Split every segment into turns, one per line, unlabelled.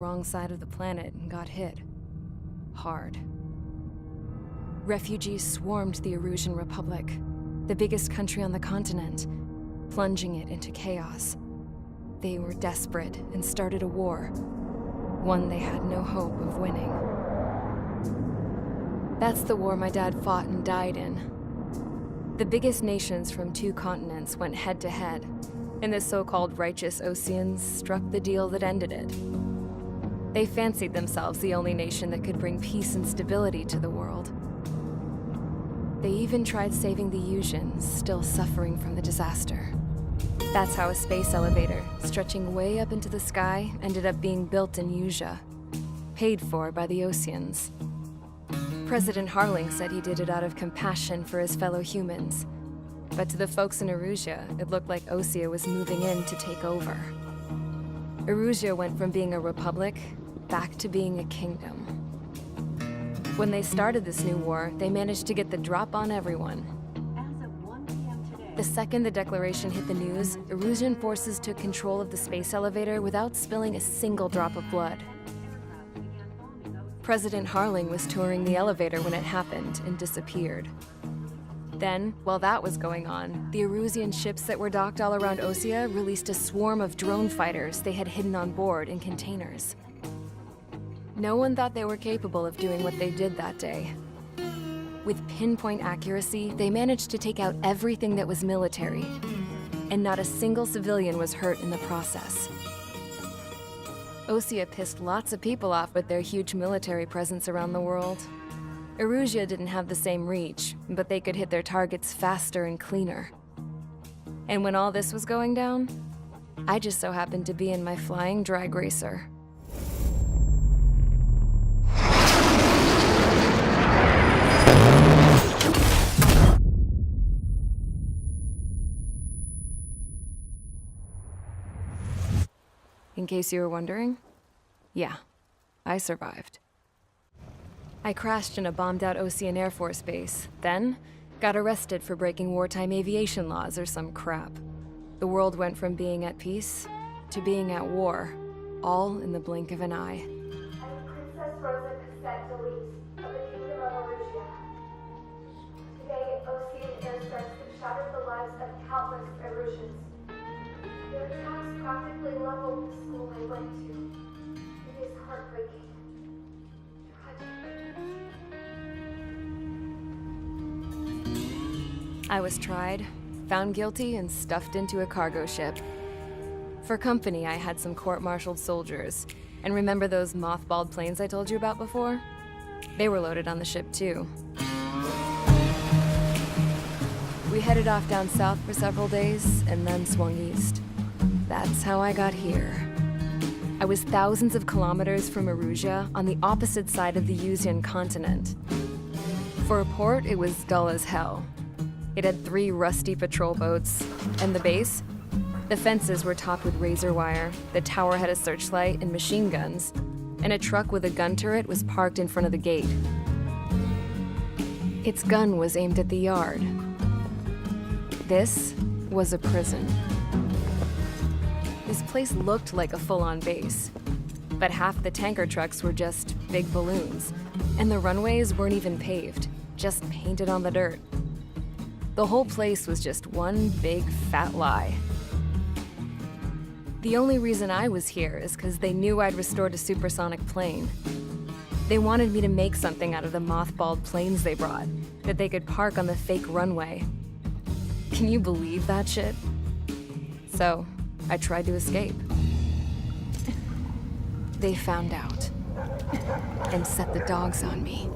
wrong side of the planet and got hit. Hard. Refugees swarmed the Erusian Republic, the biggest country on the continent, plunging it into chaos. They were desperate and started a war, one they had no hope of winning. That's the war my dad fought and died in. The biggest nations from 2 continents went head-to-head, and the so-called righteous Oseans struck the deal that ended it. They fancied themselves the only nation that could bring peace and stability to the world. They even tried saving the Yusians, still suffering from the disaster. That's how a space elevator, stretching way up into the sky, ended up being built in Usea, paid for by the Oseans. President Harling said he did it out of compassion for his fellow humans. But to the folks in Erusia, it looked like Osea was moving in to take over. Erusia went from being a republic back to being a kingdom. When they started this new war, they managed to get the drop on everyone.
As of 1 p.m. today,
The second the declaration hit the news, Erusian forces took control of the space elevator without spilling a single drop of blood. President Harling was touring the elevator when it happened and disappeared. Then, while that was going on, the Erusian ships that were docked all around Osea released a swarm of drone fighters they had hidden on board in containers. No one thought they were capable of doing what they did that day. With pinpoint accuracy, they managed to take out everything that was military, and not a single civilian was hurt in the process. Osea pissed lots of people off with their huge military presence around the world. Erusia didn't have the same reach, but they could hit their targets faster and cleaner. And when all this was going down, I just so happened to be in my flying drag racer. In case you were wondering, yeah, I survived. I crashed in a bombed-out Osean Air Force base, then got arrested for breaking wartime aviation laws or some crap. The world went from being at peace to being at war, all in the blink of an eye.
I'm Princess Rosa Cassette Delise of the Kingdom of Erusia. Today, Osean airstrikes have shattered the lives of countless Erusians. Their attacks practically leveled the school I went to. It is heartbreaking. Tragic.
I was tried, found guilty, and stuffed into a cargo ship. For company, I had some court-martialed soldiers. And remember those mothballed planes I told you about before? They were loaded on the ship, too. We headed off down south for several days, and then swung east. That's how I got here. I was thousands of kilometers from Erusia, on the opposite side of the Yusian continent. For a port, it was dull as hell. It had 3 rusty patrol boats, and the base? The fences were topped with razor wire, the tower had a searchlight and machine guns, and a truck with a gun turret was parked in front of the gate. Its gun was aimed at the yard. This was a prison. This place looked like a full-on base, but half the tanker trucks were just big balloons, and the runways weren't even paved, just painted on the dirt. The whole place was just one big fat lie. The only reason I was here is because they knew I'd restored a supersonic plane. They wanted me to make something out of the mothballed planes they brought, that they could park on the fake runway. Can you believe that shit? So, I tried to escape. They found out and set the dogs on me.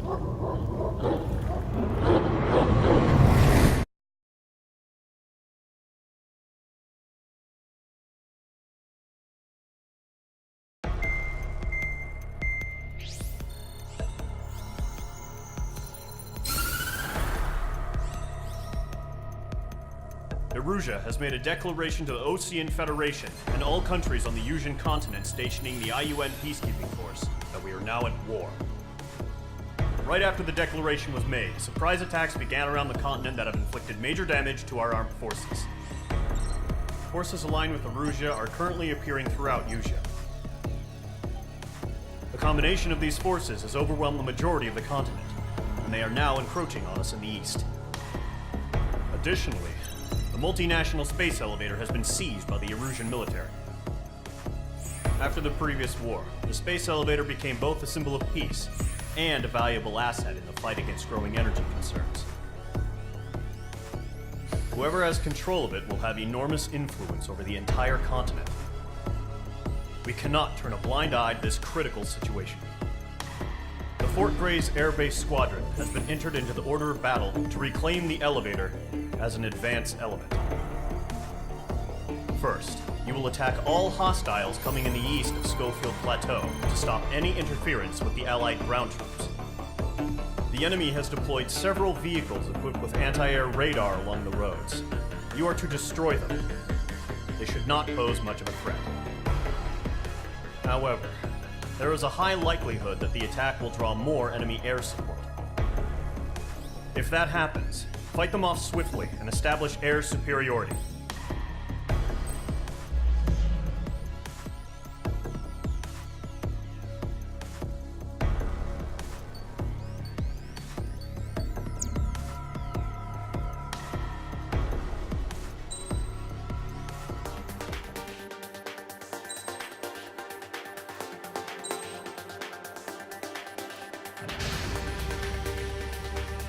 Erusia has made a declaration to the Osean Federation and all countries on the Yusian continent stationing the IUN peacekeeping force that we are now at war. Right after the declaration was made, surprise attacks began around the continent that have inflicted major damage to our armed forces. Forces aligned with Erusia are currently appearing throughout Usea. combination of these forces has overwhelmed the majority of the continent, and they are now encroaching on us in the east. Additionally, the multinational space elevator has been seized by the Erusian military. After the previous war, the space elevator became both a symbol of peace and a valuable asset in the fight against growing energy concerns. Whoever has control of it will have enormous influence over the entire continent. We cannot turn a blind eye to this critical situation. The Fort Grays Air Base Squadron has been entered into the order of battle to reclaim the elevator as an advance element. First, you will attack all hostiles coming in the east of Schofield Plateau to stop any interference with the Allied ground troops. The enemy has deployed several vehicles equipped with anti-air radar along the roads. You are to destroy them. They should not pose much of a threat. However, there is a high likelihood that the attack will draw more enemy air support. If that happens, fight them off swiftly and establish air superiority.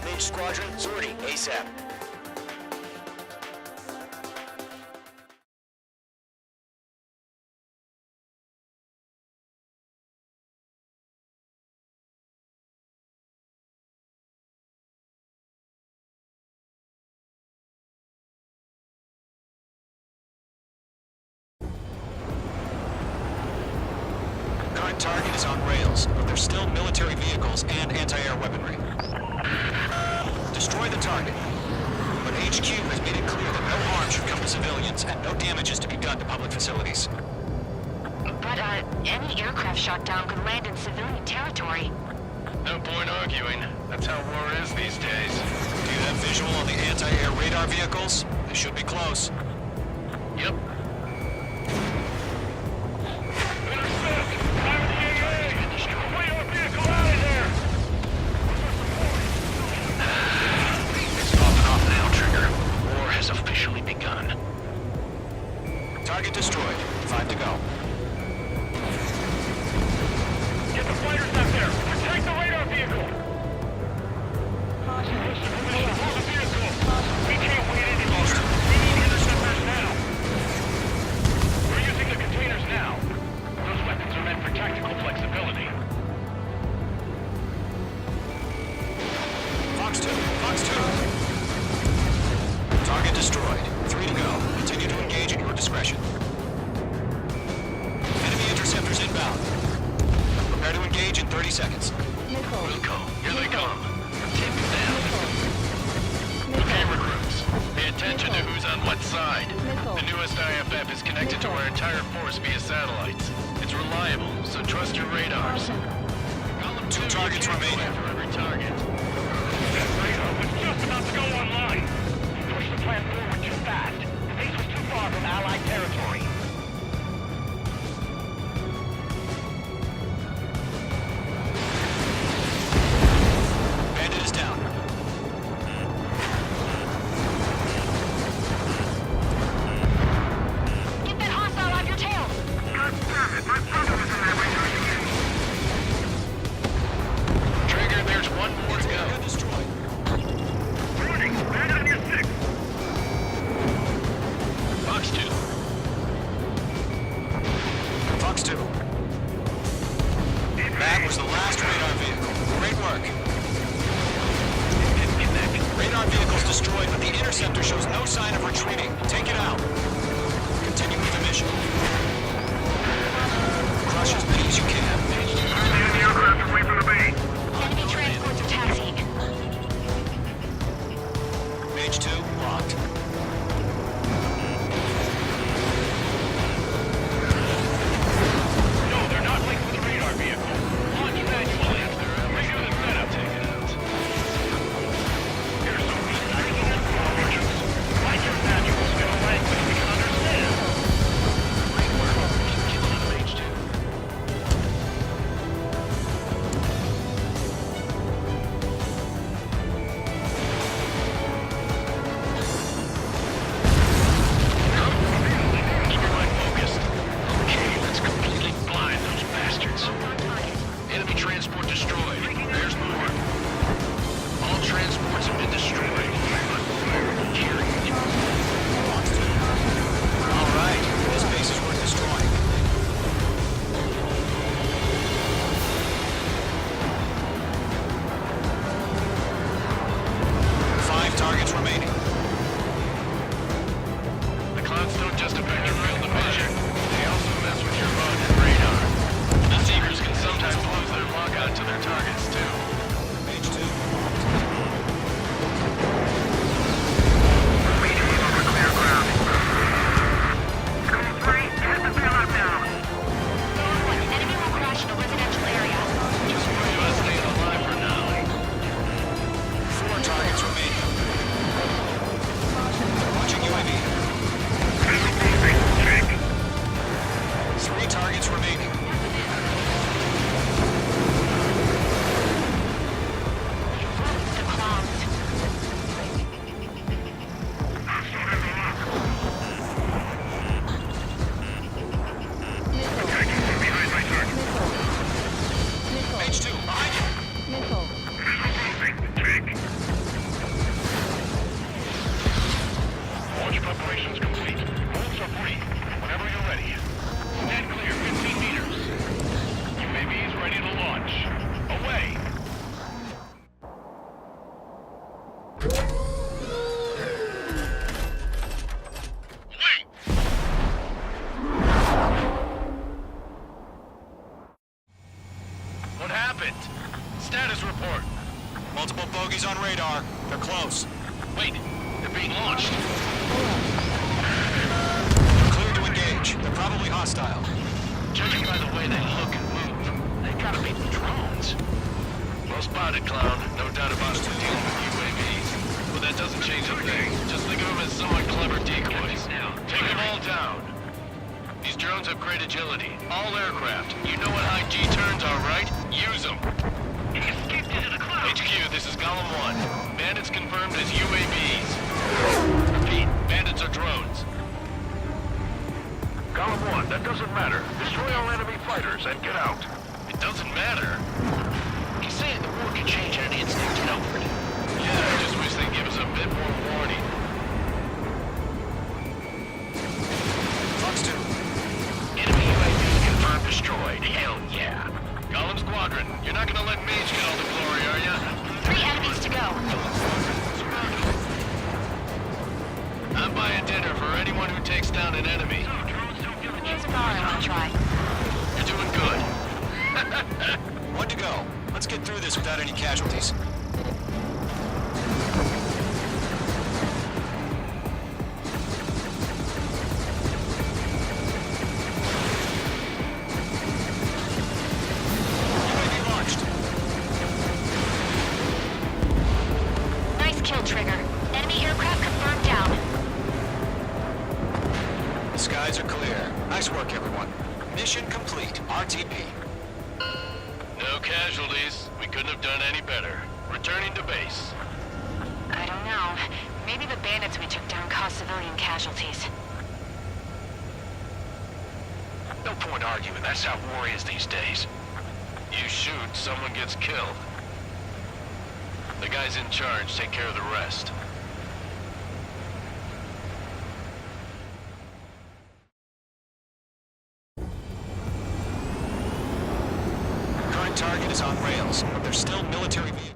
Mage Squadron, sortie ASAP. Current target is on rails, but there's still military vehicles and anti-air weaponry. Destroy the target. But HQ has made it clear that no harm should come to civilians and no damage is to be done to public facilities.
But, any aircraft shot down could land in civilian territory.
No point arguing. That's how war is these days.
Do you have visual on the anti-air radar vehicles? They should be close.
Yep. Intercept! Fire the AA! Radar vehicle out of there! It's popping off now, Trigger. War has officially begun.
Target destroyed. 5 to go.
Get the fighters out there! Protect the radar vehicle! Position for the vehicle! We can't wait any longer. We need interceptors now! We're using the containers now. Those weapons are meant for tactical flexibility.
Fox 2. Fox 2. Target destroyed. 3 to go. Continue to engage at your discretion. Enemy interceptors inbound. Prepare to engage in 30 seconds.
Wilco, here they come. Take them down. Okay, recruits. Pay attention to who's on what side. The newest IFF is connected to our entire force via satellites. It's reliable, so trust your radars. Column 2
targets remaining.
For every target. That radar was just about to go online. Push the plan forward too fast. The base was too far from Allied territory.
Bandit is down.
Get that hostile off your tail!
Trigger, there's one more to go.
Target destroyed.
Warning, bandit on your 6. Fox 2.
Fox 2. That was the last radar vehicle. Great work. Radar vehicle's destroyed, but the interceptor shows no sign of retreating. Take it out. Continue with the mission. Crush as many as you can.
Enemy aircraft away from the base.
Enemy transports are taxiing.
Mage 2, locked.
No, they're not linked with the radar vehicle. Launch manually. Redo the setup. Take it out. Here's some instructions. Like your manuals in a language we can understand. Great work. Keep killing Mage 2. happened? Status report.
Multiple bogeys on radar. They're close.
Wait, they're being launched.
Clear to engage. They're probably hostile.
Judging by the way they look and move, they gotta be drones. Well spotted, Clown. No doubt about it. We're dealing with UAVs. But that doesn't change a thing. Just think of them as somewhat clever decoys. Take them all down. These drones have great agility. All aircraft. You know what high G turns are, right? Use them. HQ, this is Golem 1. Bandits confirmed as UAVs. Repeat, bandits are drones.
Golem 1, that doesn't matter. Destroy all enemy fighters and get out.
It doesn't matter.
He's saying the war can change at any instant, Alfred.
Yeah, I just wish they'd give us a bit more warning.
Fox 2.
Enemy UAV confirmed destroyed. Hell yeah. Golem Squadron, you're not gonna let Mage get all the glory, are ya?
3 enemies to go.
I'm buying dinner for anyone who takes down an enemy.
Here's a bar I want to try.
You're doing good.
One to go. Let's get through this without any casualties. UAV launched.
Nice kill, Trigger. Enemy aircraft confirmed down.
The skies are clear. Nice work, everyone. Mission complete. RTB.
No casualties. We couldn't have done any better. Returning to base.
I don't know. Maybe the bandits we took down caused civilian casualties.
No point arguing. That's how war is these days. You shoot, someone gets killed. The guys in charge take care of the rest.
Current target is on rails, but there's still military vehicles.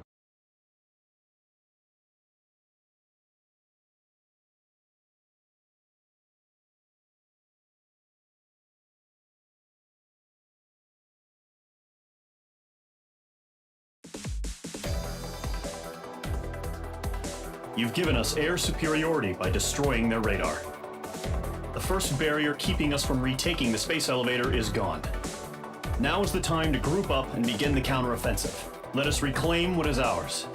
You've given us air superiority by destroying their radar. The first barrier keeping us from retaking the space elevator is gone. Now is the time to group up and begin the counteroffensive. Let us reclaim what is ours.